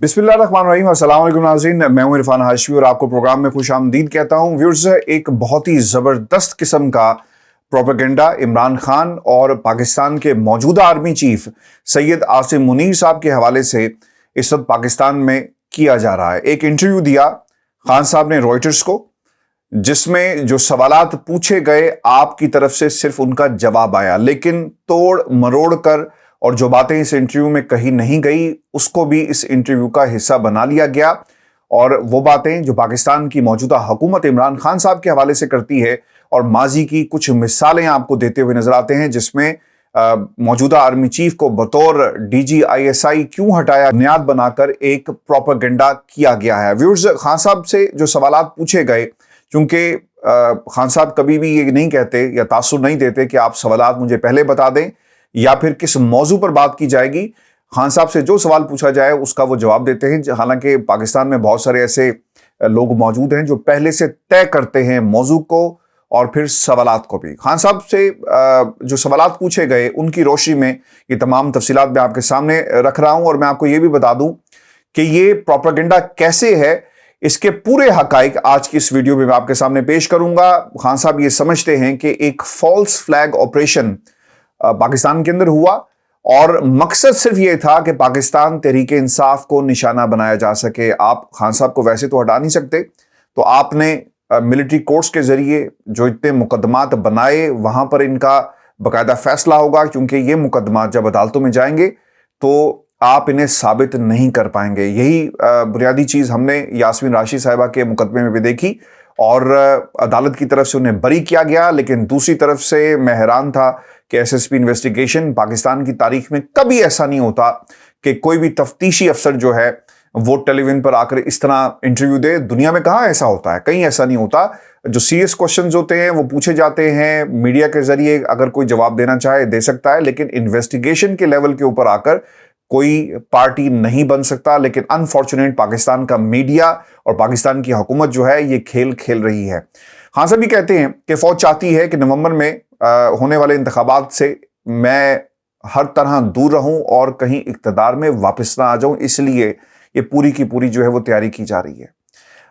बिस्मिल्लाहिर्रहमानिर्रहीम। अस्सलाम वालेकुम नाज़रीन, मैं हूं इरफान हाशमी और आपको प्रोग्राम में खुश आमदीद कहता हूं। व्यूअर्स, एक बहुत ही ज़बरदस्त किस्म का प्रोपेगेंडा इमरान खान और पाकिस्तान के मौजूदा आर्मी चीफ सैयद आसिम मुनीर साहब के हवाले से इस वक्त पाकिस्तान में किया जा रहा है। एक इंटरव्यू दिया खान साहब ने रॉयटर्स को, जिसमें जो सवालात पूछे गए आपकी तरफ से सिर्फ उनका जवाब आया, लेकिन तोड़ मरोड़ कर और जो बातें इस इंटरव्यू में कही नहीं गई उसको भी इस इंटरव्यू का हिस्सा बना लिया गया। और वो बातें जो पाकिस्तान की मौजूदा हुकूमत इमरान खान साहब के हवाले से करती है और माजी की कुछ मिसालें आपको देते हुए नजर आते हैं, जिसमें मौजूदा आर्मी चीफ को बतौर DGISI क्यों हटाया, बुनियाद बनाकर एक प्रोपेगेंडा किया गया है। व्यूअर्स, खान साहब से जो सवालात पूछे गए, क्योंकि खान साहब कभी भी ये नहीं कहते या तासुर नहीं देते कि आप सवालात मुझे पहले बता दें या फिर किस मौजू पर बात की जाएगी। खान साहब से जो सवाल पूछा जाए उसका वो जवाब देते हैं। हालांकि पाकिस्तान में बहुत सारे ऐसे लोग मौजूद हैं जो पहले से तय करते हैं मौजू को और फिर सवालात को भी। खान साहब से जो सवालात पूछे गए उनकी रोशनी में ये तमाम तफसीलात मैं आपके सामने रख रहा हूं। और मैं आपको ये भी बता दूं कि ये प्रोपेगेंडा कैसे है, इसके पूरे हकाइक आज की इस वीडियो में मैं आपके सामने पेश करूंगा। खान साहब ये समझते हैं कि एक फॉल्स फ्लैग ऑपरेशन पाकिस्तान के अंदर हुआ और मकसद सिर्फ ये था कि पाकिस्तान तहरीके इंसाफ को निशाना बनाया जा सके। आप खान साहब को वैसे तो हटा नहीं सकते, तो आपने मिलिट्री कोर्ट्स के जरिए जो इतने मुकदमात बनाए वहां पर इनका बाकायदा फैसला होगा, क्योंकि ये मुकदमात जब अदालतों में जाएंगे तो आप इन्हें साबित नहीं कर पाएंगे। यही बुनियादी चीज हमने यास्मीन राशिद साहिबा के मुकदमे में भी देखी और अदालत की तरफ से उन्हें बरी किया गया। लेकिन दूसरी तरफ से मैं हैरान था कि SSP इन्वेस्टिगेशन, पाकिस्तान की तारीख में कभी ऐसा नहीं होता कि कोई भी तफ्तीशी अफसर जो है वो टेलीविजन पर आकर इस तरह इंटरव्यू दे। दुनिया में कहाँ ऐसा होता है, कहीं ऐसा नहीं होता। जो सीरियस क्वेश्चंस होते हैं वो पूछे जाते हैं, मीडिया के जरिए अगर कोई जवाब देना चाहे दे सकता है, लेकिन इन्वेस्टिगेशन के लेवल के ऊपर आकर कोई पार्टी नहीं बन सकता। लेकिन अनफॉर्चुनेट पाकिस्तान का मीडिया और पाकिस्तान की हुकूमत जो है ये खेल खेल रही है। खान साहब भी कहते हैं कि फौज चाहती है कि नवंबर में होने वाले इंतखाबात से मैं हर तरह दूर रहूं और कहीं इक्तदार में वापस ना आ जाऊं, इसलिए ये पूरी की पूरी जो है वो तैयारी की जा रही है।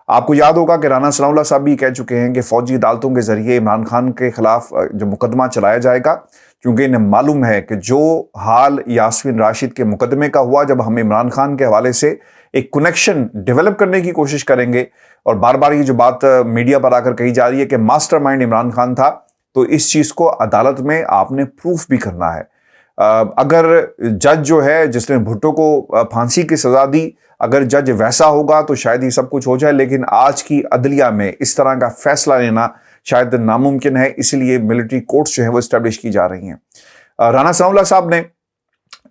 आपको याद होगा कि राना सनाउल्लाह साहब भी कह चुके हैं कि फौजी अदालतों के जरिए इमरान खान के खिलाफ जो मुकदमा चलाया जाएगा, क्योंकि इन्हें मालूम है कि जो हाल यास्मीन राशिद के मुकदमे का हुआ, जब हम इमरान खान के हवाले से एक कनेक्शन डेवलप करने की कोशिश करेंगे और बार बार ये जो बात मीडिया पर आकर कही जा रही है कि मास्टरमाइंड इमरान खान था, तो इस चीज को अदालत में आपने प्रूफ भी करना है। अगर जज जो है जिसने भुट्टो को फांसी की सजा दी, अगर जज वैसा होगा तो शायद ये सब कुछ हो जाए। लेकिन आज की अदलिया में इस तरह का फैसला लेना शायद नामुमकिन है, इसलिए मिलिट्री कोर्ट्स जो है वो एस्टेब्लिश की जा रही हैं। राना सनाउल्लाह साहब ने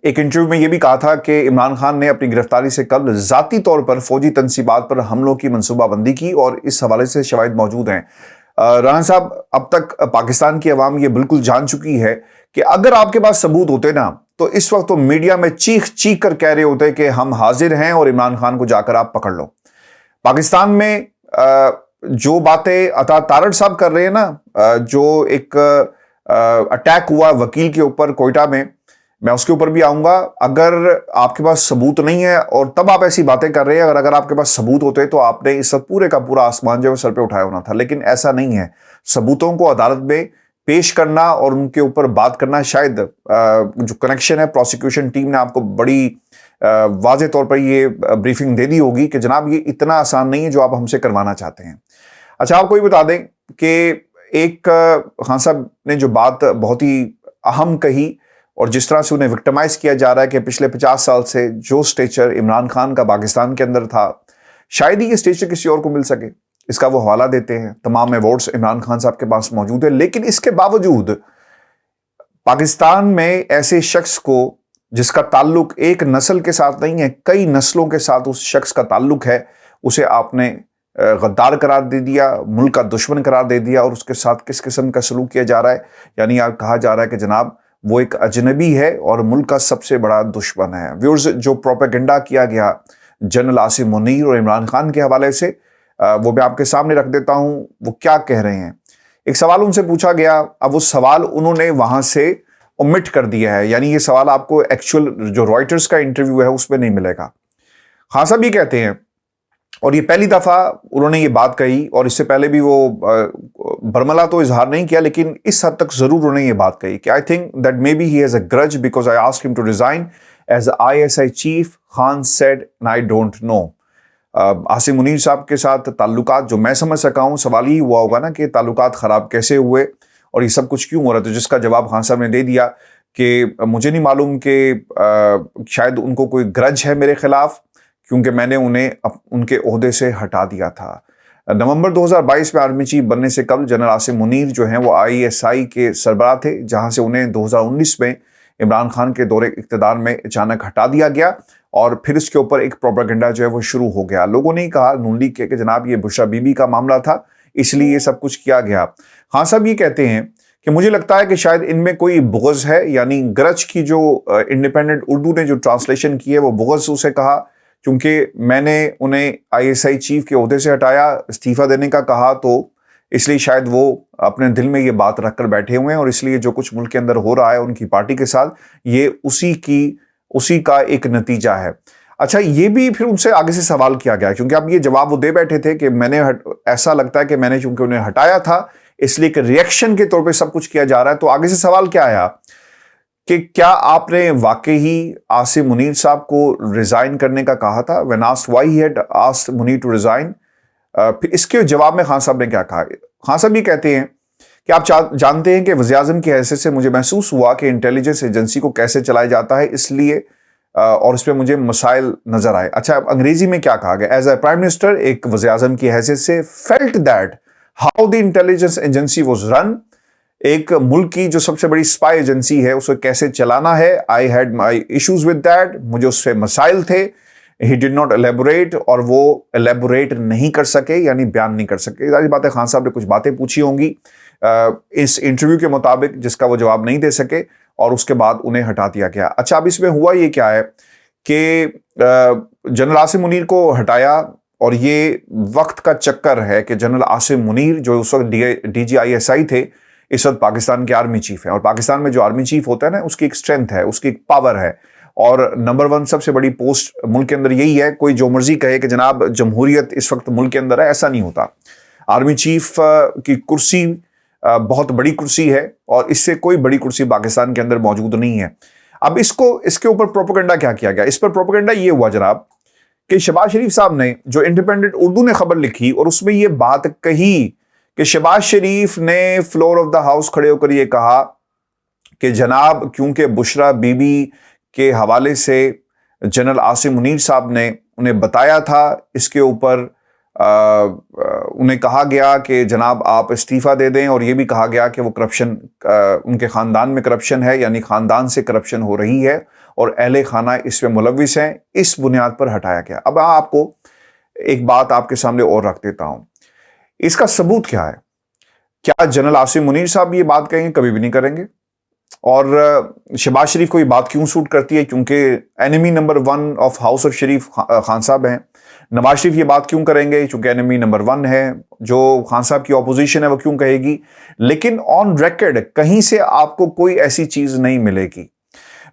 एक इंटरव्यू में यह भी कहा था कि इमरान खान ने अपनी गिरफ्तारी से कबल जाती तौर पर फौजी तनसीबात पर हमलों की मनसूबाबंदी की और इस हवाले से शवाहिद मौजूद हैं। राना साहब, अब तक पाकिस्तान की अवाम ये बिल्कुल जान चुकी है कि अगर आपके पास सबूत होते ना, तो इस वक्त तो मीडिया में चीख चीख कर कह रहे होते कि हम हाजिर हैं और इमरान खान को जाकर आप पकड़ लो। पाकिस्तान में जो बातें अता तारड़ साहब कर रहे हैं ना, जो एक अटैक हुआ वकील के ऊपर कोयटा में, मैं उसके ऊपर भी आऊंगा। अगर आपके पास सबूत नहीं है और तब आप ऐसी बातें कर रहे हैं, अगर आपके पास सबूत होते तो आपने इस पूरे का पूरा आसमान जो है सर पे उठाया होना था। लेकिन ऐसा नहीं है। सबूतों को अदालत में पेश करना और उनके ऊपर बात करना, शायद जो कनेक्शन है, प्रोसिक्यूशन टीम ने आपको बड़ी वाज़ेह तौर पर ये ब्रीफिंग दे दी होगी कि जनाब ये इतना आसान नहीं है जो आप हमसे करवाना चाहते हैं। अच्छा, आपको ये बता दें कि एक खान साहब ने जो बात बहुत ही अहम कही और जिस तरह से उन्हें विक्टिमाइज किया जा रहा है कि पिछले 50 साल से जो स्टेचर इमरान खान का पाकिस्तान के अंदर था, शायद ही ये स्टेचर किसी और को मिल सके। इसका वो हवाला देते हैं। तमाम अवार्ड्स इमरान खान साहब के पास मौजूद है, लेकिन इसके बावजूद पाकिस्तान में ऐसे शख्स को जिसका ताल्लुक एक नस्ल के साथ नहीं है, कई नस्लों के साथ उस शख्स का ताल्लुक है, उसे आपने गद्दार करार दे दिया, मुल्क का दुश्मन करार दे दिया और उसके साथ किस किस्म का सलूक किया जा रहा है। यानी आप कहा जा रहा है कि जनाब वो एक अजनबी है और मुल्क का सबसे बड़ा दुश्मन है। व्यूअर्स, जो प्रोपेगेंडा किया गया जनरल आसिम मुनीर और इमरान खान के हवाले से, वो मैं आपके सामने रख देता हूं। वो क्या कह रहे हैं। एक सवाल उनसे पूछा गया, अब वो सवाल उन्होंने वहां से ओमिट कर दिया है, यानी ये सवाल आपको एक्चुअल जो रॉयटर्स का इंटरव्यू है उसमें नहीं मिलेगा। खान साहब ये कहते हैं, और ये पहली दफ़ा उन्होंने ये बात कही, और इससे पहले भी वो बरमला तो इजहार नहीं किया, लेकिन इस हद तक ज़रूर उन्होंने ये बात कही कि I think that may be he has a grudge because I asked him to resign as ISI chief. Khan said I don't know. Asim Munir sahab के साथ ताल्लुकात जो मैं समझ सका हूँ, सवाल ही हुआ होगा ना कि ताल्लुकात ख़राब कैसे हुए और ये सब कुछ क्यों हो रहा था, तो जिसका जवाब खान साहब ने दे दिया कि मुझे नहीं मालूम कि शायद उनको कोई ग्रज है मेरे खिलाफ, क्योंकि मैंने उन्हें उनके ओहदे से हटा दिया था. नवंबर 2022 में आर्मी चीफ बनने से कबल जनरल आसिम मुनीर जो हैं वो ISI के सरबराह थे, जहां से उन्हें 2019 में इमरान खान के दौरे इक़्तिदार में अचानक हटा दिया गया और फिर इसके ऊपर एक प्रोपेगेंडा जो है वो शुरू हो गया. लोगों ने कहा, नून लीग के, कि जनाब ये बुशरा बीबी का मामला था इसलिए ये सब कुछ किया गया. खान साहब ये कहते हैं कि मुझे लगता है कि शायद इनमें कोई बुग़्ज़ है, यानी ग्रज की जो इंडिपेंडेंट उर्दू ने जो ट्रांसलेशन की है वो बुग़्ज़ उसे कहा, क्योंकि मैंने उन्हें ISI चीफ के ओहदे से हटाया, इस्तीफ़ा देने का कहा, तो इसलिए शायद वो अपने दिल में ये बात रख कर बैठे हुए हैं और इसलिए जो कुछ मुल्क के अंदर हो रहा है उनकी पार्टी के साथ, ये उसी का एक नतीजा है. अच्छा, ये भी फिर उनसे आगे से सवाल किया गया, क्योंकि अब ये जवाब वो दे बैठे थे कि ऐसा लगता है कि मैंने चूंकि उन्हें हटाया था इसलिए एक रिएक्शन के तौर पे सब कुछ किया जा रहा है. तो आगे से सवाल क्या आया कि क्या आपने वाकई ही आसिम मुनीर साहब को रिजाइन करने का कहा था? When asked why he had asked Munir to resign, फिर इसके जवाब में खान साहब ने क्या कहा? खान साहब ये कहते हैं कि आप जानते हैं कि वज़ीर-ए-आज़म की हैसियत से मुझे महसूस हुआ कि इंटेलिजेंस एजेंसी को कैसे चलाया जाता है, इसलिए और इस पर मुझे मसाइल नजर आए. अच्छा, अब अंग्रेजी में क्या कहा गया? एज ए प्राइम मिनिस्टर, एक वज़ीर-ए-आज़म की हैसियत से, felt that how the intelligence agency was run, एक मुल्क की जो सबसे बड़ी स्पाई एजेंसी है उसे कैसे चलाना है, I had my issues with that, मुझे उससे मसाइल थे. ही डिड नॉट एलेबोरेट, और वो एलेबोरेट नहीं कर सके, यानी बयान नहीं कर सके. जाहिर बात है खान साहब ने कुछ बातें पूछी होंगी इस इंटरव्यू के मुताबिक जिसका वो जवाब नहीं दे सके और उसके बाद उन्हें हटा दिया गया. अच्छा, अब इसमें हुआ ये क्या है कि जनरल आसिम मुनीर को हटाया, और ये वक्त का चक्कर है कि जनरल आसिम मुनीर जो उस वक्त DG ISI थे, इस वक्त पाकिस्तान के आर्मी चीफ है. और पाकिस्तान में जो आर्मी चीफ होता है ना, उसकी एक स्ट्रेंथ है, उसकी एक पावर है, और नंबर 1 सबसे बड़ी पोस्ट मुल्क के अंदर यही है. कोई जो मर्जी कहे कि जनाब जमहूरियत इस वक्त मुल्क के अंदर है, ऐसा नहीं होता. आर्मी चीफ की कुर्सी बहुत बड़ी कुर्सी है और इससे कोई बड़ी कुर्सी पाकिस्तान के अंदर मौजूद नहीं है. अब इसके ऊपर प्रोपेगेंडा क्या किया गया? इस पर प्रोपेगेंडा ये हुआ जनाब कि शहबाज शरीफ साहब ने, जो इंडिपेंडेंट उर्दू ने खबर लिखी और उसमें ये बात कही कि शहबाज शरीफ ने फ्लोर ऑफ द हाउस खड़े होकर ये कहा कि जनाब, क्योंकि बुशरा बीबी के हवाले से जनरल आसिम मुनीर साहब ने उन्हें बताया था, इसके ऊपर उन्हें कहा गया कि जनाब आप इस्तीफ़ा दे दें, और ये भी कहा गया कि वो करप्शन, उनके ख़ानदान में करप्शन है, यानी ख़ानदान से करप्शन हो रही है और अहले खाना इसमें मुलविस हैं. इस बुनियाद पर हटाया गया. अब आपको एक बात आपके सामने और रख देता हूँ, इसका सबूत क्या है? क्या जनरल आसिम मुनीर साहब ये बात कहेंगे? कभी भी नहीं करेंगे. और शहबाज शरीफ को ये बात क्यों सूट करती है? क्योंकि enemy number 1 of house of Sharif Khan साहब हैं. नवाज शरीफ ये बात क्यों करेंगे? क्योंकि एनिमी नंबर 1 है. जो खान साहब की ऑपोजिशन है वो क्यों कहेगी? लेकिन ऑन रिकॉर्ड कहीं से आपको कोई ऐसी चीज नहीं मिलेगी.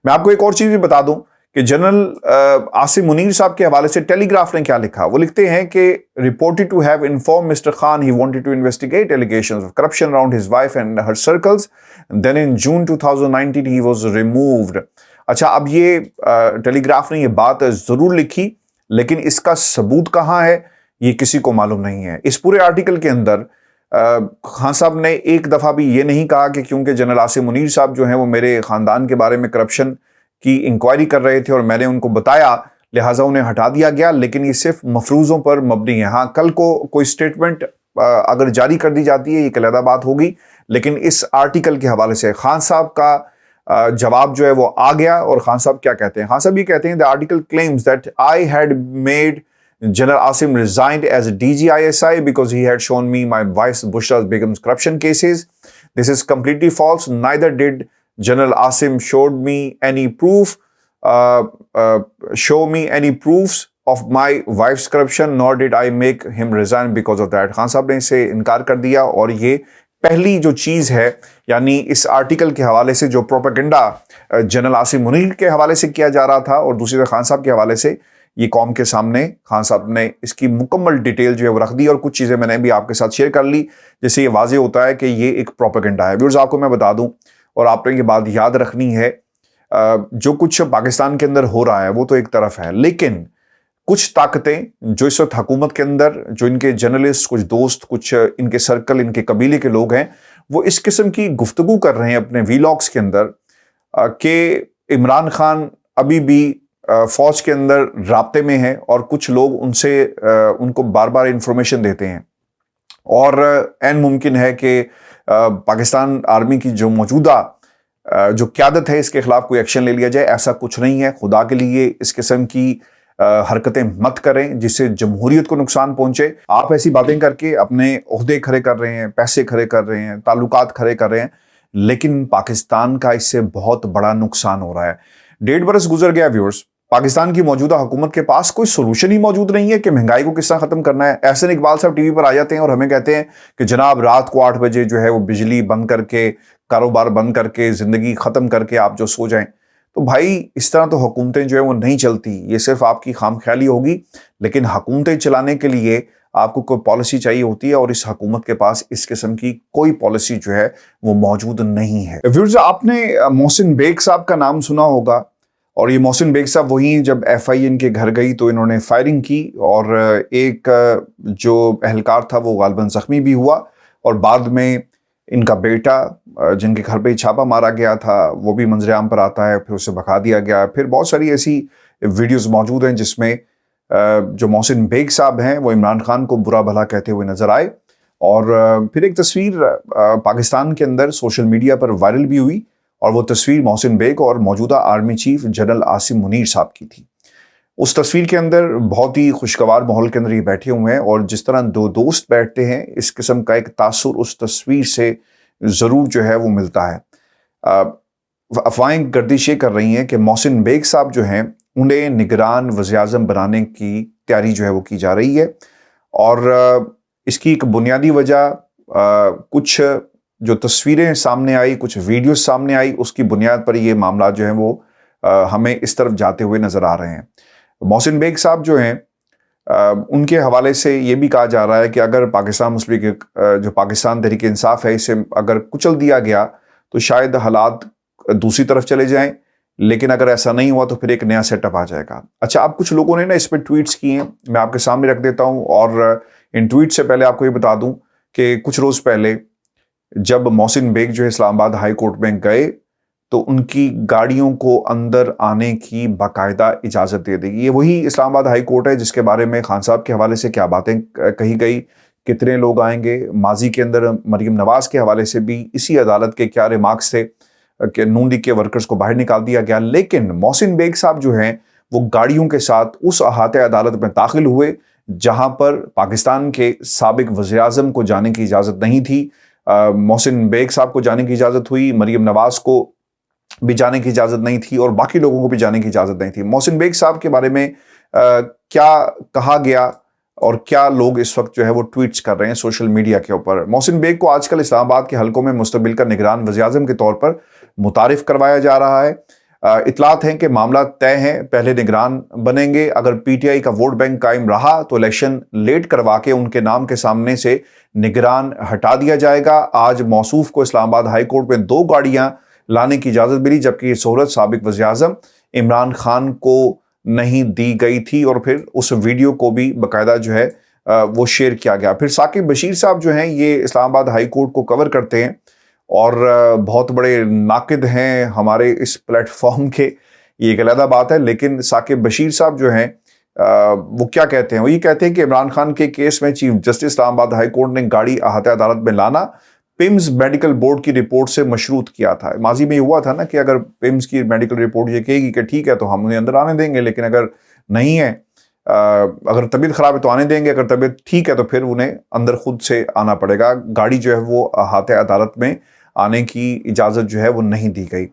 मैं आपको एक और चीज भी बता दूं कि जनरल आसिम मुनीर साहब के हवाले से टेलीग्राफ ने क्या लिखा. वो लिखते हैं कि reported to have inform mister Khan he wanted to investigate allegations of corruption around his wife and her circles, then in June 2019 he was removed. अच्छा, अब ये टेलीग्राफ ने ये बात जरूर लिखी, लेकिन इसका सबूत कहाँ है ये किसी को मालूम नहीं है. इस पूरे आर्टिकल के अंदर खान साहब ने एक दफ़ा भी ये नहीं कहा कि क्योंकि जनरल आसिम मुनीर साहब जो हैं वो मेरे ख़ानदान के बारे में करप्शन की इंक्वायरी कर रहे थे और मैंने उनको बताया, लिहाजा उन्हें हटा दिया गया. लेकिन ये सिर्फ मफरूज़ों पर मबनी है. हाँ, कल को कोई स्टेटमेंट अगर जारी कर दी जाती है, ये अलग बात होगी, लेकिन इस आर्टिकल के हवाले से खान साहब का जवाब जो है वो आ गया. और खान साहब क्या कहते हैं? खान साहब ये कहते हैं, the article claims that I had made General Asim resigned as a DG ISI because he had shown me my wife's Bushra Begum's corruption cases. This is completely false. Neither did General Asim showed me any proof, show me any proofs of my wife's corruption, nor did I make him resign because of that. Khan साहब ने इसे इनकार कर दिया. और ये पहली जो चीज़ है, यानी इस आर्टिकल के हवाले से जो प्रोपेगेंडा जनरल आसिम मुनीर के हवाले से किया जा रहा था और दूसरी तरफ खान साहब के हवाले से, یہ قوم کے سامنے خان صاحب نے اس کی مکمل ڈیٹیل جو ہے وہ رکھ دی، اور کچھ چیزیں میں نے بھی آپ کے ساتھ شیئر کر لی جس سے یہ واضح ہوتا ہے کہ یہ ایک پروپیگنڈا ہے۔ ویورز آپ کو میں بتا دوں اور آپ نے یہ بات یاد رکھنی ہے، جو کچھ پاکستان کے اندر ہو رہا ہے وہ تو ایک طرف ہے، لیکن کچھ طاقتیں جو اس وقت حکومت کے اندر، جو ان کے جرنلسٹ، کچھ دوست، کچھ ان کے سرکل، ان کے قبیلے کے لوگ ہیں، وہ اس قسم کی گفتگو کر رہے ہیں اپنے ویلاگس کے اندر کہ عمران خان ابھی بھی فوج کے اندر رابطے میں ہے، اور کچھ لوگ ان کو بار بار انفارمیشن دیتے ہیں، اور عین ممکن ہے کہ پاکستان آرمی کی جو موجودہ جو قیادت ہے اس کے خلاف کوئی ایکشن لے لیا جائے۔ ایسا کچھ نہیں ہے، خدا کے لیے اس قسم کی حرکتیں مت کریں جس سے جمہوریت کو نقصان پہنچے۔ آپ ایسی باتیں کر کے اپنے عہدے کھڑے کر رہے ہیں، پیسے کھڑے کر رہے ہیں، تعلقات کھڑے کر رہے ہیں، لیکن پاکستان کا اس سے بہت بڑا نقصان ہو رہا ہے۔ 1.5 برس گزر گیا ویورز، پاکستان کی موجودہ حکومت کے پاس کوئی سولوشن ہی موجود نہیں ہے کہ مہنگائی کو کس طرح ختم کرنا ہے۔ احسن اقبال صاحب ٹی وی پر آ جاتے ہیں اور ہمیں کہتے ہیں کہ جناب رات کو 8 بجے جو ہے وہ بجلی بند کر کے، کاروبار بند کر کے، زندگی ختم کر کے آپ جو سو جائیں۔ تو بھائی اس طرح تو حکومتیں جو ہے وہ نہیں چلتی، یہ صرف آپ کی خام خیالی ہوگی، لیکن حکومتیں چلانے کے لیے آپ کو کوئی پالیسی چاہیے ہوتی ہے، اور اس حکومت کے پاس اس قسم کی کوئی پالیسی جو ہے وہ موجود نہیں ہے۔ ویورز آپ نے محسن بیگ صاحب کا نام سنا ہوگا، اور یہ محسن بیگ صاحب وہی ہیں جب FIN کے گھر گئی تو انہوں نے فائرنگ کی، اور ایک جو اہلکار تھا وہ غالباً زخمی بھی ہوا، اور بعد میں ان کا بیٹا جن کے گھر پہ چھاپا مارا گیا تھا وہ بھی منظر عام پر آتا ہے، پھر اسے بھگا دیا گیا۔ پھر بہت ساری ایسی ویڈیوز موجود ہیں جس میں جو محسن بیگ صاحب ہیں وہ عمران خان کو برا بھلا کہتے ہوئے نظر آئے، اور پھر ایک تصویر پاکستان کے اندر سوشل میڈیا پر وائرل بھی ہوئی، اور وہ تصویر محسن بیگ اور موجودہ army chief general Asim Munir صاحب کی تھی۔ اس تصویر کے اندر بہت ہی خوشگوار ماحول کے اندر یہ بیٹھے ہوئے ہیں، اور جس طرح دو دوست بیٹھتے ہیں اس قسم کا ایک تاثر اس تصویر سے ضرور جو ہے وہ ملتا ہے۔ افواہیں گردش یہ کر رہی ہیں کہ محسن بیگ صاحب جو ہیں انہیں نگران وزیر اعظم بنانے کی تیاری جو ہے وہ کی جا رہی ہے، اور اس کی ایک بنیادی وجہ کچھ جو تصویریں سامنے آئی، کچھ ویڈیوز سامنے آئی، اس کی بنیاد پر یہ معاملات جو ہیں وہ ہمیں اس طرف جاتے ہوئے نظر آ رہے ہیں۔ محسن بیگ صاحب جو ہیں ان کے حوالے سے یہ بھی کہا جا رہا ہے کہ اگر پاکستان مسلم لیگ جو پاکستان تحریک انصاف ہے اسے اگر کچل دیا گیا تو شاید حالات دوسری طرف چلے جائیں، لیکن اگر ایسا نہیں ہوا تو پھر ایک نیا سیٹ اپ آ جائے گا۔ اچھا، اب کچھ لوگوں نے نا اس پہ ٹویٹس کی ہیں، میں آپ کے سامنے رکھ دیتا ہوں، اور ان ٹویٹ سے پہلے آپ کو یہ بتا دوں کہ کچھ روز پہلے جب محسن بیگ جو ہے اسلام آباد ہائی کورٹ میں گئے تو ان کی گاڑیوں کو اندر آنے کی باقاعدہ اجازت دے دی گئی۔ یہ وہی اسلام آباد ہائی کورٹ ہے جس کے بارے میں خان صاحب کے حوالے سے کیا باتیں کہی گئی، کتنے لوگ آئیں گے۔ ماضی کے اندر مریم نواز کے حوالے سے بھی اسی عدالت کے کیا ریمارکس تھے کہ نون لیگ کے ورکرز کو باہر نکال دیا گیا، لیکن محسن بیگ صاحب جو ہیں وہ گاڑیوں کے ساتھ اس احاطہ عدالت میں داخل ہوئے جہاں پر پاکستان کے سابق وزیر اعظم کو جانے کی اجازت نہیں تھی۔ محسن بیگ صاحب کو جانے کی اجازت ہوئی، مریم نواز کو بھی جانے کی اجازت نہیں تھی، اور باقی لوگوں کو بھی جانے کی اجازت نہیں تھی۔ محسن بیگ صاحب کے بارے میں کیا کہا گیا اور کیا لوگ اس وقت جو ہے وہ ٹویٹس کر رہے ہیں سوشل میڈیا کے اوپر۔ محسن بیگ کو آج کل اسلام آباد کے حلقوں میں مستقبل کا نگران وزیر اعظم کے طور پر متعارف کروایا جا رہا ہے۔ اطلاعات ہیں کہ معاملہ طے ہیں، پہلے نگران بنیں گے، اگر PTI کا ووٹ بینک قائم رہا تو الیکشن لیٹ کروا کے ان کے نام کے سامنے سے نگران ہٹا دیا جائے گا۔ آج موصوف کو اسلام آباد ہائی کورٹ میں 2 گاڑیاں لانے کی اجازت ملی، جبکہ یہ سہولت سابق وزیر اعظم عمران خان کو نہیں دی گئی تھی، اور پھر اس ویڈیو کو بھی باقاعدہ جو ہے وہ شیئر کیا گیا۔ پھر ثاقب بشیر صاحب جو ہیں یہ اسلام آباد ہائی کورٹ کو کور کرتے ہیں اور بہت بڑے ناقد ہیں ہمارے اس پلیٹ فارم کے، یہ ایک علیحدہ بات ہے، لیکن ثاقب بشیر صاحب جو ہیں وہ کیا کہتے ہیں؟ وہ یہ کہتے ہیں کہ عمران خان کے کیس میں چیف جسٹس اسلام آباد ہائی کورٹ نے گاڑی احاطہ عدالت میں لانا پیمز میڈیکل بورڈ کی رپورٹ سے مشروط کیا تھا۔ ماضی میں یہ ہوا تھا نا کہ اگر پیمز کی میڈیکل رپورٹ یہ کہے گی کہ ٹھیک ہے تو ہم انہیں اندر آنے دیں گے، لیکن اگر نہیں ہے، اگر طبیعت خراب ہے تو آنے دیں گے، اگر طبیعت ٹھیک ہے تو پھر انہیں اندر خود سے آنا پڑے گا۔ گاڑی جو ہے وہ احاطہ عدالت میں آنے کی اجازت جو ہے وہ نہیں دی گئی۔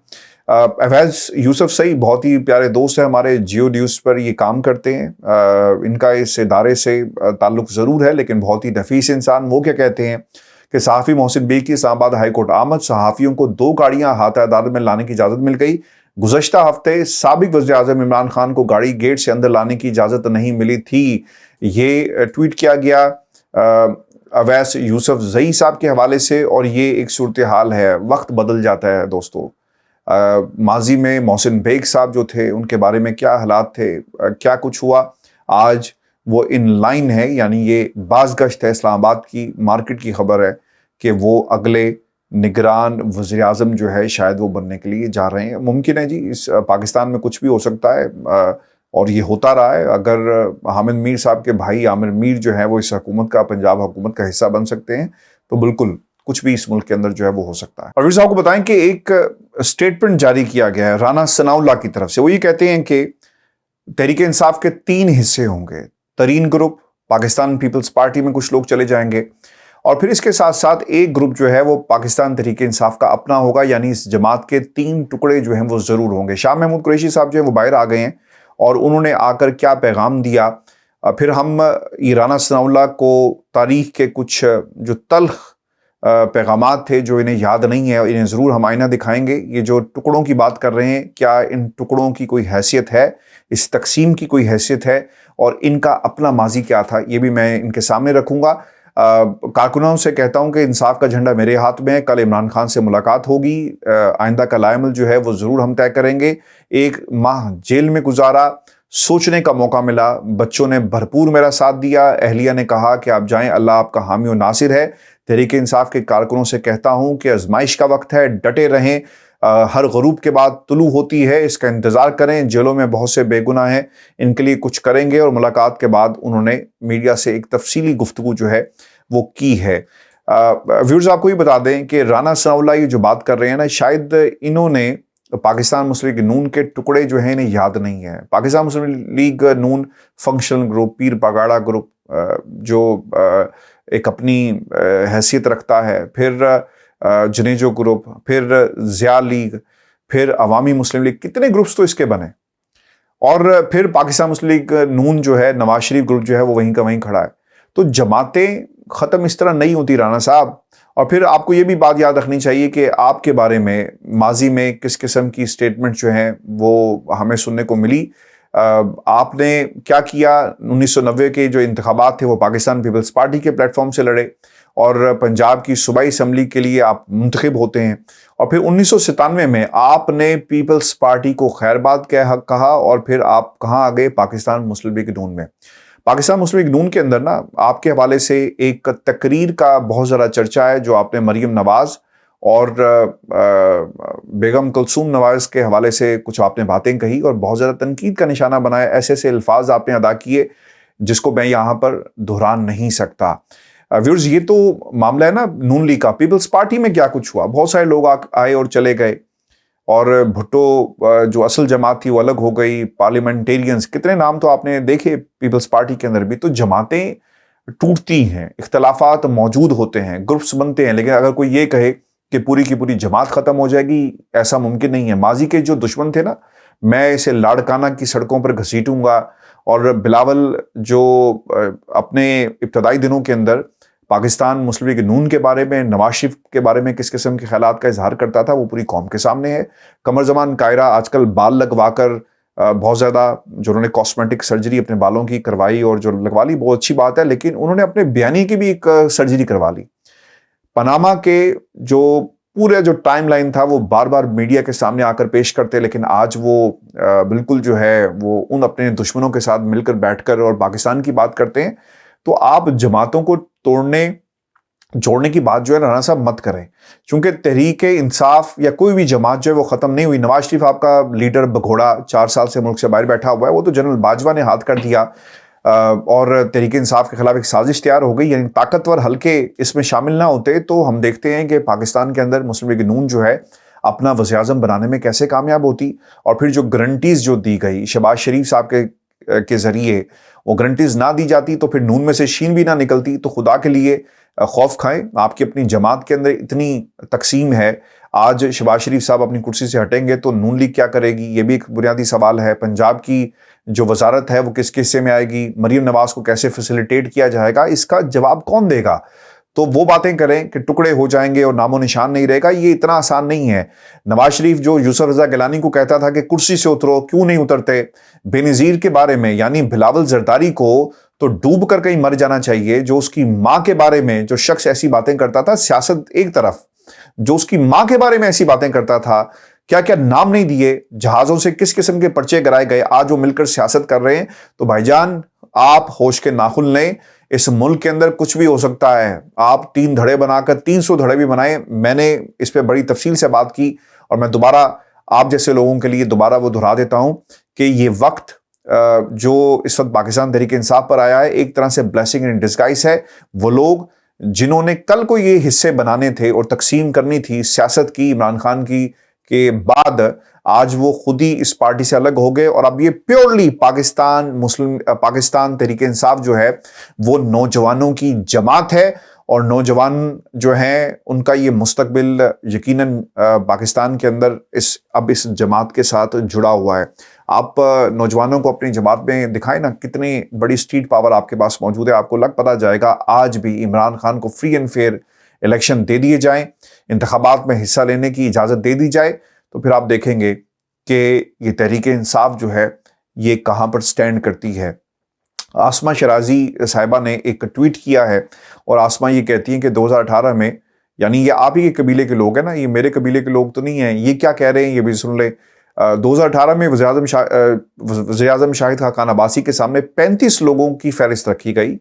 اویس یوسف سعید بہت ہی پیارے دوست ہیں ہمارے، جیو نیوز پر یہ کام کرتے ہیں، ان کا اس ادارے سے تعلق ضرور ہے لیکن بہت ہی نفیس انسان۔ وہ کیا کہتے ہیں کہ صحافی محسن بیگ کی اسلام آباد ہائی کورٹ آمد، صحافیوں کو 2 گاڑیاں احاطہ عدالت میں لانے کی اجازت مل گئی، गुज़श्ता हफ्ते साबिक वज़ीर-ए-आज़म इमरान खान को गाड़ी गेट से अंदर लाने की इजाज़त नहीं मिली थी। ये ट्वीट किया गया अवैस यूसुफ ज़ई साहब के हवाले से, और ये एक सूरत हाल है। वक्त बदल जाता है दोस्तों। माजी में मोहसिन बेग साहब जो थे उनके बारे में क्या हालात थे, क्या कुछ हुआ, आज वो इन लाइन है, यानी ये बाज़गश्त है। इस्लामाबाद की मार्केट की खबर है कि वो अगले निगरान वज़ीर आज़म जो है शायद वो बनने के लिए जा रहे हैं। मुमकिन है जी, इस पाकिस्तान में कुछ भी हो सकता है, और ये होता रहा है। अगर हामिद मीर साहब के भाई आमिर मीर जो है वो इस हुकूमत का, पंजाब हुकूमत का हिस्सा बन सकते हैं, तो बिल्कुल कुछ भी इस मुल्क के अंदर जो है वो हो सकता है। और फिर साहब को बताएं कि एक स्टेटमेंट जारी किया गया है राना सनाउल्लाह की तरफ से। वो ये कहते हैं कि तहरीक इंसाफ के 3 हिस्से होंगे। तरीन ग्रुप, पाकिस्तान पीपल्स पार्टी में कुछ लोग चले जाएंगे, और फिर इसके साथ साथ एक ग्रुप जो है वो पाकिस्तान तहरीक इंसाफ का अपना होगा, यानी इस जमात के 3 टुकड़े जो हैं वो ज़रूर होंगे। शाह महमूद कुरैशी साहब जो है वो बाहर आ गए हैं, और उन्होंने आकर क्या पैगाम दिया। फिर हम राना सनाउल्लाह को तारीख के कुछ जो तल्ख पैगामात थे जो इन्हें याद नहीं है, इन्हें ज़रूर हम आईना दिखाएंगे। ये जो टुकड़ों की बात कर रहे हैं, क्या इन टुकड़ों की कोई हैसियत है, इस तकसीम की कोई हैसियत है, और इनका अपना माजी क्या था, ये भी मैं इनके सामने रखूँगा। कारकुनों से कहता हूँ कि इंसाफ का झंडा मेरे हाथ में है। कल इमरान खान से मुलाकात होगी, आइंदा का लाएमल जो है वो ज़रूर हम तय करेंगे। 1 माह जेल में गुजारा, सोचने का मौका मिला, बच्चों ने भरपूर मेरा साथ दिया, अहलिया ने कहा कि आप जाएं, अल्लाह आपका हामी और नासिर है। तहरीक इंसाफ के कारकुनों से कहता हूँ कि आजमाइश का वक्त है, डटे रहें। हर गरूब के बाद तुलू होती है, इसका इंतज़ार करें। जेलों में बहुत से बेगुनाह हैं, इनके लिए कुछ करेंगे। और मुलाकात के बाद उन्होंने मीडिया से एक तफसीली गुफ्तगू जो है वो की है। व्यूअर्स, आपको ये बता दें कि राना सनाउल्लाह ये जो बात कर रहे हैं ना, शायद इन्होंने पाकिस्तान मुस्लिम लीग नून के टुकड़े जो हैं इन्हें याद नहीं है। पाकिस्तान मुस्लिम लीग नून फंक्शनल ग्रुप, पीर पगाड़ा ग्रुप, जो एक अपनी हैसियत रखता है, फिर जनेजो ग्रुप, फिर ज़िया लीग, फिर अवामी मुस्लिम लीग, कितने ग्रुप्स तो इसके बने। और फिर पाकिस्तान मुस्लिम लीग नून जो है, नवाज शरीफ ग्रुप जो है वो वहीं का वहीं खड़ा है। तो जमातें ख़त्म इस तरह नहीं होती राना साहब। और फिर आपको ये भी बात याद रखनी चाहिए कि आपके बारे में माजी में किस किस्म की स्टेटमेंट जो हैं वो हमें सुनने को मिली। आपने क्या किया, 1990 के जो इंतखाबात थे वो पाकिस्तान पीपल्स पार्टी के प्लेटफॉर्म से लड़े, और पंजाब की सूबाई असम्बली के लिए आप मुंतखब होते हैं। और फिर 1997 में आपने पीपल्स पार्टी को खैरबाद कहा, और फिर आप कहाँ आ गए, पाकिस्तान मुस्लिम लीग नून में। पाकिस्तान मुस्लिम लीग नून के अंदर ना आपके हवाले से एक तकरीर का बहुत ज़्यादा चर्चा है, जो आपने मरीम नवाज़ और बेगम कुलसूम नवाज़ के हवाले से कुछ आपने बातें कही और बहुत ज़्यादा तनकीद का निशाना बनाया। ऐसे ऐसे अल्फाज आपने अदा किए जिसको मैं यहाँ पर दोहरान नहीं सकता। व्यूअर्स, ये तो मामला है ना नून लीग का। पीपल्स पार्टी में क्या कुछ हुआ, बहुत सारे लोग आए और चले गए, और भुट्टो जो असल जमात थी वो अलग हो गई। पार्लियामेंटेरियंस, कितने नाम तो आपने देखे पीपल्स पार्टी के अंदर भी। तो जमातें टूटती हैं, इख्तलाफात मौजूद होते हैं, ग्रुप्स बनते हैं, लेकिन अगर कोई ये कहे कि पूरी की पूरी जमात ख़त्म हो जाएगी, ऐसा मुमकिन नहीं है। माजी के जो दुश्मन थे ना, मैं इसे लाड़काना की सड़कों पर घसीटूंगा। और बिलावल जो अपने इब्तदाई दिनों के अंदर पाकिस्तान मुस्लिम लीग नून के बारे में, नवाज शरीफ के बारे में किस किस्म के ख्यालात का इजहार करता था, वो पूरी कौम के सामने है। कमर जमान कायरा आजकल बाल लगवा कर बहुत ज़्यादा, जो उन्होंने कॉस्मेटिक सर्जरी अपने बालों की करवाई और जो लगवा ली, बहुत अच्छी बात है, लेकिन उन्होंने अपने बयानी की भी एक सर्जरी करवा ली। पनामा के जो पूरा जो टाइम लाइन था वो बार बार मीडिया के सामने आकर पेश करते, लेकिन आज वो बिल्कुल जो है वो उन अपने दुश्मनों के साथ मिलकर बैठकर और पाकिस्तान की बात करते हैं। तो आप जमातों को जोड़ने की बात जो है राना साहब मत करें, क्योंकि तहरीक इंसाफ या कोई भी जमात जो है वो ख़त्म नहीं हुई। नवाज शरीफ आपका लीडर बघोड़ा 4 साल से मुल्क से बाहर बैठा हुआ है, वो तो जनरल बाजवा ने हाथ कर दिया और तहरीक इंसाफ के खिलाफ एक साजिश तैयार हो गई। यानी ताकतवर हल्के इसमें शामिल ना होते तो हम देखते हैं कि पाकिस्तान के अंदर मुस्लिम लीग नून जो है अपना वज़ीर-ए-आज़म बनाने में कैसे कामयाब होती। और फिर जो गारंटीज़ जो दी गई शहबाज शरीफ साहब के ज़रिए, वो गारंटीज़ ना दी जाती तो फिर नून में से शीन भी ना निकलती। तो खुदा के लिए खौफ खाएं, आपकी अपनी जमात के अंदर इतनी तकसीम है। आज शहबाज शरीफ साहब अपनी कुर्सी से हटेंगे तो नून लीग क्या करेगी, ये भी एक बुनियादी सवाल है। पंजाब की जो वजारत है वो किस हिस्से में आएगी, मरीम नवाज को कैसे फैसिलिटेट किया जाएगा, इसका जवाब कौन देगा। تو وہ باتیں کریں کہ ٹکڑے ہو جائیں گے اور نام و نشان نہیں رہے گا، یہ اتنا آسان نہیں ہے۔ نواز شریف جو یوسف رضا گیلانی کو کہتا تھا کہ کرسی سے اترو، کیوں نہیں اترتے؟ بے نظیر کے بارے میں یعنی بلاول زرداری کو تو ڈوب کر کہیں مر جانا چاہیے۔ جو اس کی ماں کے بارے میں جو شخص ایسی باتیں کرتا تھا، سیاست ایک طرف، جو اس کی ماں کے بارے میں ایسی باتیں کرتا تھا، کیا کیا نام نہیں دیے، جہازوں سے کس قسم کے پرچے گرائے گئے، آج وہ مل کر سیاست کر رہے ہیں۔ تو بھائی جان آپ ہوش کے ناخن لیں، اس ملک کے اندر کچھ بھی ہو سکتا ہے۔ آپ 3 دھڑے بنا کر 300 دھڑے بھی بنائیں، میں نے اس پہ بڑی تفصیل سے بات کی، اور میں دوبارہ آپ جیسے لوگوں کے لیے دوبارہ وہ دہرا دیتا ہوں کہ یہ وقت جو اس وقت پاکستان تحریک انصاف پر آیا ہے، ایک طرح سے بلیسنگ ان ڈسگائز ہے۔ وہ لوگ جنہوں نے کل کو یہ حصے بنانے تھے اور تقسیم کرنی تھی سیاست کی عمران خان کی کے بعد، آج وہ خود ہی اس پارٹی سے الگ ہو گئے، اور اب یہ پیورلی پاکستان تحریک انصاف جو ہے وہ نوجوانوں کی جماعت ہے، اور نوجوان جو ہیں ان کا یہ مستقبل یقیناً پاکستان کے اندر اب اس جماعت کے ساتھ جڑا ہوا ہے۔ آپ نوجوانوں کو اپنی جماعت میں دکھائیں نا، کتنی بڑی اسٹریٹ پاور آپ کے پاس موجود ہے، آپ کو پتہ جائے گا۔ آج بھی عمران خان کو فری اینڈ فیئر الیکشن دے دیے جائیں، انتخابات میں حصہ لینے کی اجازت دے دی جائے، تو پھر آپ دیکھیں گے کہ یہ تحریک انصاف جو ہے یہ کہاں پر سٹینڈ کرتی ہے۔ آسمہ شرازی صاحبہ نے ایک ٹویٹ کیا ہے، اور آسمہ یہ کہتی ہیں کہ 2018 میں، یعنی یہ آپ ہی کے قبیلے کے لوگ ہیں نا، یہ میرے قبیلے کے لوگ تو نہیں ہیں، یہ کیا کہہ رہے ہیں یہ بھی سن لیں۔ 2018 میں وزیر اعظم شاہد خاقان عباسی کے سامنے 35 لوگوں کی فہرست رکھی گئی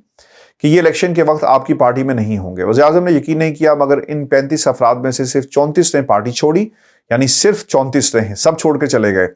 کہ یہ الیکشن کے وقت آپ کی پارٹی میں نہیں ہوں گے۔ وزیر اعظم نے یقین نہیں کیا، مگر ان 35 افراد میں سے صرف 34 نے پارٹی چھوڑی، یعنی صرف 34 رہے، سب چھوڑ کے چلے گئے۔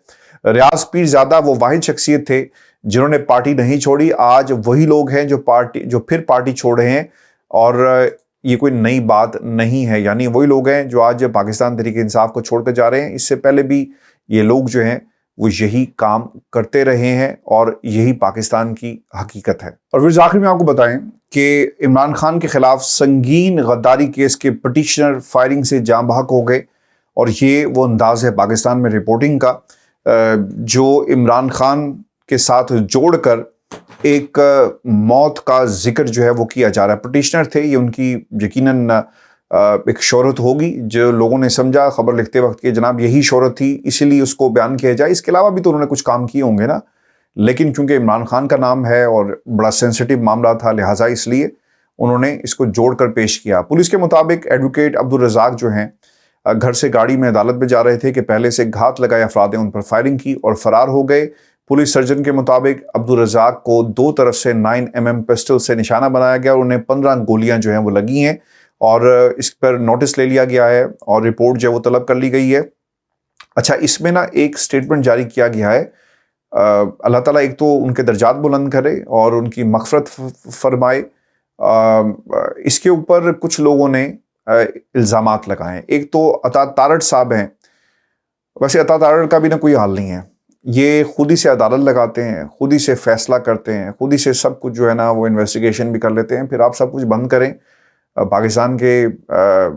ریاض پیر زادہ وہ واحد شخصیت تھے جنہوں نے پارٹی نہیں چھوڑی۔ آج وہی لوگ ہیں جو پھر پارٹی چھوڑ رہے ہیں، اور یہ کوئی نئی بات نہیں ہے، یعنی وہی لوگ ہیں جو آج پاکستان تحریک انصاف کو چھوڑ کر جا رہے ہیں۔ اس سے پہلے بھی یہ لوگ جو ہیں وہ یہی کام کرتے رہے ہیں، اور یہی پاکستان کی حقیقت ہے۔ اور پھر آخر میں آپ کو بتائیں کہ عمران خان کے خلاف سنگین غداری کیس کے پٹیشنر فائرنگ سے جاں بحق ہو گئے، اور یہ وہ انداز ہے پاکستان میں رپورٹنگ کا جو عمران خان کے ساتھ جوڑ کر ایک موت کا ذکر جو ہے وہ کیا جا رہا ہے۔ پٹیشنر تھے یہ، ان کی یقیناً ایک شہرت ہوگی، جو لوگوں نے سمجھا خبر لکھتے وقت کہ جناب یہی شہرت تھی، اسی لیے اس کو بیان کیا جائے۔ اس کے علاوہ بھی تو انہوں نے کچھ کام کیے ہوں گے نا، لیکن چونکہ عمران خان کا نام ہے اور بڑا سینسٹیو معاملہ تھا، لہٰذا اس لیے انہوں نے اس کو جوڑ کر پیش کیا۔ پولیس کے مطابق ایڈوکیٹ عبدالرزاق جو ہیں گھر سے گاڑی میں عدالت میں جا رہے تھے کہ پہلے سے گھات لگائے افراد نے ان پر فائرنگ کی اور فرار ہو گئے۔ پولیس سرجن کے مطابق عبدالرزاق کو 2 طرف سے 9mm پسٹل سے نشانہ بنایا گیا، اور انہیں 15 گولیاں جو ہیں وہ لگی ہیں، اور اس پر نوٹس لے لیا گیا ہے اور رپورٹ جو ہے وہ طلب کر لی گئی ہے۔ اچھا، اس میں نا ایک سٹیٹمنٹ جاری کیا گیا ہے، اللہ تعالیٰ ایک تو ان کے درجات بلند کرے اور ان کی مغفرت فرمائے۔ اس کے اوپر کچھ لوگوں نے الزامات لگائے ہیں۔ ایک تو عطا تارڑ صاحب ہیں، ویسے عطا تارڑ کا بھی نا کوئی حال نہیں ہے، یہ خود ہی سے عدالت لگاتے ہیں، خود ہی سے فیصلہ کرتے ہیں، خود ہی سے سب کچھ جو ہے نا وہ انویسٹیگیشن بھی کر لیتے ہیں۔ پھر آپ سب کچھ بند کریں، پاکستان کے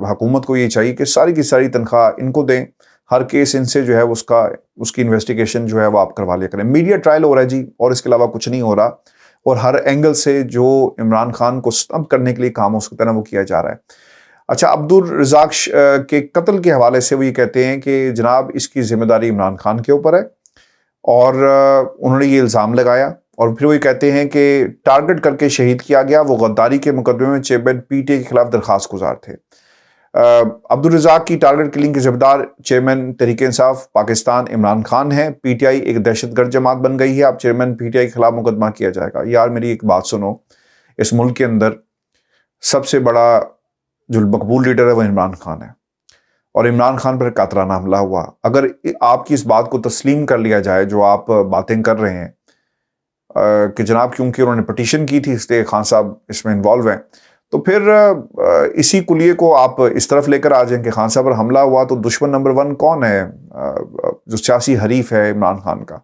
حکومت کو یہ چاہیے کہ ساری کی ساری تنخواہ ان کو دیں، ہر کیس ان سے جو ہے اس کی انویسٹیگیشن جو ہے وہ آپ کروا لیا کریں۔ میڈیا ٹرائل ہو رہا ہے جی، اور اس کے علاوہ کچھ نہیں ہو رہا، اور ہر اینگل سے جو عمران خان کو سٹمپ کرنے کے لیے کام ہو سکتا ہے نا وہ کیا جا رہا ہے۔ اچھا، عبدالرزاق کے قتل کے حوالے سے وہ یہ کہتے ہیں کہ جناب اس کی ذمہ داری عمران خان کے اوپر ہے، اور انہوں نے یہ الزام لگایا، اور پھر وہ یہ کہتے ہیں کہ ٹارگٹ کر کے شہید کیا گیا، وہ غداری کے مقدمے میں چیئرمین پی ٹی آئی کے خلاف درخواست گزار تھے۔ عبدالرزاق کی ٹارگٹ کلنگ کے ذمہ دار چیئرمین تحریک انصاف پاکستان عمران خان ہے۔ پی ٹی آئی ایک دہشت گرد جماعت بن گئی ہے، اب چیئرمین پی ٹی آئی کے خلاف مقدمہ کیا جائے گا۔ یار میری ایک بات سنو، اس ملک کے اندر سب سے بڑا جو مقبول لیڈر ہے وہ عمران خان ہے، اور عمران خان پر قاتلانہ حملہ ہوا۔ اگر آپ کی اس بات کو تسلیم کر لیا جائے جو آپ باتیں کر رہے ہیں کہ جناب کیونکہ انہوں نے پٹیشن کی تھی اس لیے خان صاحب اس میں انوالو ہیں، تو پھر اسی کلیے کو آپ اس طرف لے کر آ جائیں کہ خان صاحب پر حملہ ہوا تو دشمن نمبر 1 کون ہے؟ جو سیاسی حریف ہے عمران خان کا۔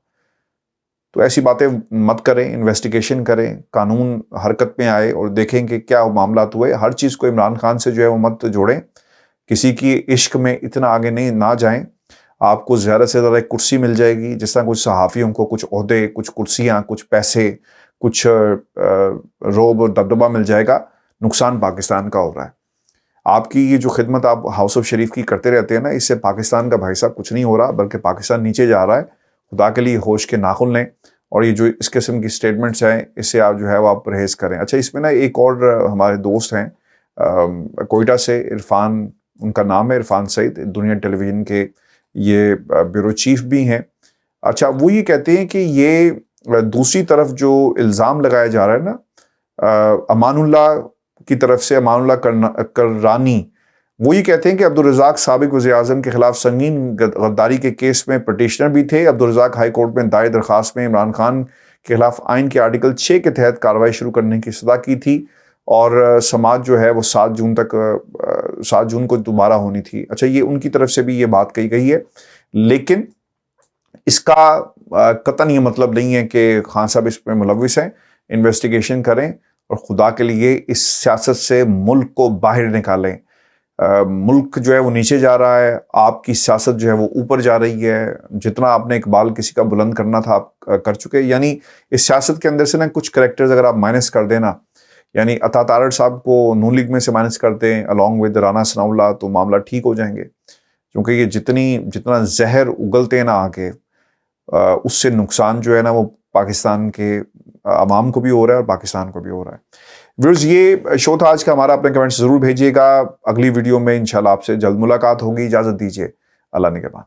تو ایسی باتیں مت کریں، انویسٹیگیشن کریں، قانون حرکت میں آئے اور دیکھیں کہ کیا معاملات ہوئے۔ ہر چیز کو عمران خان سے جو ہے وہ مت جوڑیں، کسی کی عشق میں اتنا آگے نہ جائیں۔ آپ کو زیادہ سے زیادہ ایک کرسی مل جائے گی، جس طرح کچھ صحافیوں کو کچھ عہدے، کچھ کرسیاں، کچھ پیسے، کچھ روب اور دبدبہ مل جائے گا، نقصان پاکستان کا ہو رہا ہے. آپ کی یہ جو خدمت آپ ہاؤس آف شریف کی کرتے رہتے ہیں نا، اس سے پاکستان کا بھائی صاحب کچھ نہیں ہو رہا، بلکہ پاکستان نیچے جا رہا ہے. خدا کے لیے ہوش کے ناخن لیں، اور یہ جو اس قسم کی اسٹیٹمنٹس ہیں اس سے آپ جو ہے وہ آپ پرہیز کریں. اچھا، اس میں نا ایک اور ہمارے دوست ہیں کوئٹہ سے، عرفان ان کا نام ہے، عرفان سعید، دنیا ٹیلی ویژن کے یہ بیورو چیف بھی ہیں. اچھا، وہ یہ کہتے ہیں کہ یہ دوسری طرف جو الزام لگایا جا رہا ہے نا امان اللہ کی طرف سے، امان اللہ کرانی، وہ یہ کہتے ہیں کہ عبدالرزاق سابق وزیر اعظم کے خلاف سنگین غداری کے کیس میں پٹیشنر بھی تھے. عبدالرزاق ہائی کورٹ میں دائر درخواست میں عمران خان کے خلاف آئین کے آرٹیکل 6 کے تحت کارروائی شروع کرنے کی استدعا کی تھی، اور سماعت جو ہے وہ 7 جون کو دوبارہ ہونی تھی. اچھا، یہ ان کی طرف سے بھی یہ بات کہی گئی ہے، لیکن اس کا قطعاً یہ مطلب نہیں ہے کہ خان صاحب اس پہ ملوث ہیں. انویسٹیگیشن کریں اور خدا کے لیے اس سیاست سے ملک کو باہر نکالیں. ملک جو ہے وہ نیچے جا رہا ہے، آپ کی سیاست جو ہے وہ اوپر جا رہی ہے. جتنا آپ نے اقبال کسی کا بلند کرنا تھا آپ کر چکے. یعنی اس سیاست کے اندر سے نا کچھ کریکٹرز اگر آپ مائنس کر دیں نا، یعنی عطا تارڑ صاحب کو نون لیگ میں سے مائنس کر دیں along with رانا ثناء اللہ، تو معاملہ ٹھیک ہو جائیں گے. کیونکہ یہ جتنا زہر اگلتے ہیں نا آگے، اس سے نقصان جو ہے نا وہ پاکستان کے عوام کو بھی ہو رہا ہے اور پاکستان کو بھی ہو رہا ہے. ویورز، یہ شو تھا آج کا ہمارا. اپنے کمنٹس ضرور بھیجیے گا. اگلی ویڈیو میں انشاءاللہ آپ سے جلد ملاقات ہوگی. اجازت دیجیے. اللہ نگہبان.